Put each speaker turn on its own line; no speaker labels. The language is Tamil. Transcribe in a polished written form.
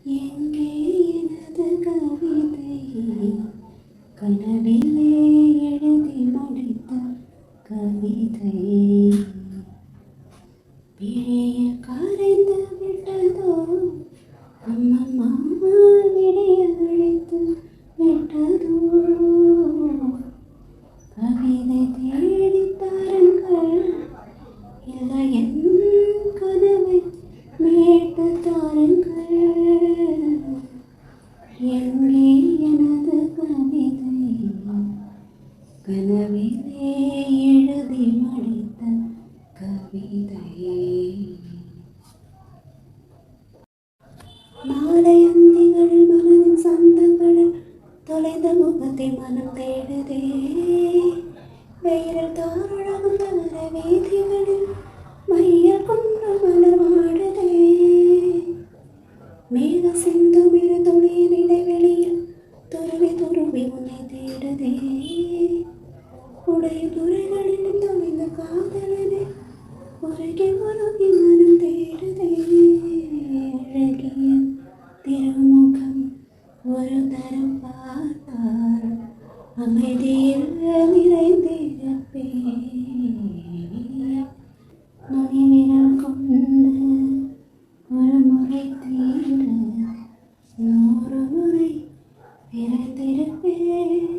எங்கே எனது கவிதை கனவிலே எழுதி முடித்த கவிதை பிழையில் கரைந்து விட்டதோ அம்மம்மா விடைய அழைத்து விட்டதோ கவிதை தேடி தாருங்கள் இல்லை என் கனவை மீட்டு தாருங்கள் எங்கே எனது கவிதை கனவிலே எழுதி முடித்த கவிதை மாலை அந்திகளில் மனதின் சந்தங்களில் தொலைந்த முகத்தை மனம் தேடுதே வெயிலில் தாரழகும் தவிர வீதிகளில் மையல் கொண்டு மலர் வாடுதே மேக சிந்தும் இரு துணியின் இடைவெளியில் துருவி துருவி உன்னை தேடுதே உடைய துறைகளில் தொலைந்த காதலனே உருகி உருகி மனம் தேடுதே அழகிய திருமுகம் ஒரு தரம் பார்த்தார் அமைதியில் நிறைந்திருப்பே நுனி விரல் கொண்டு ஒரு முறை தீர 100 முறை பிறந்திருப்பேன்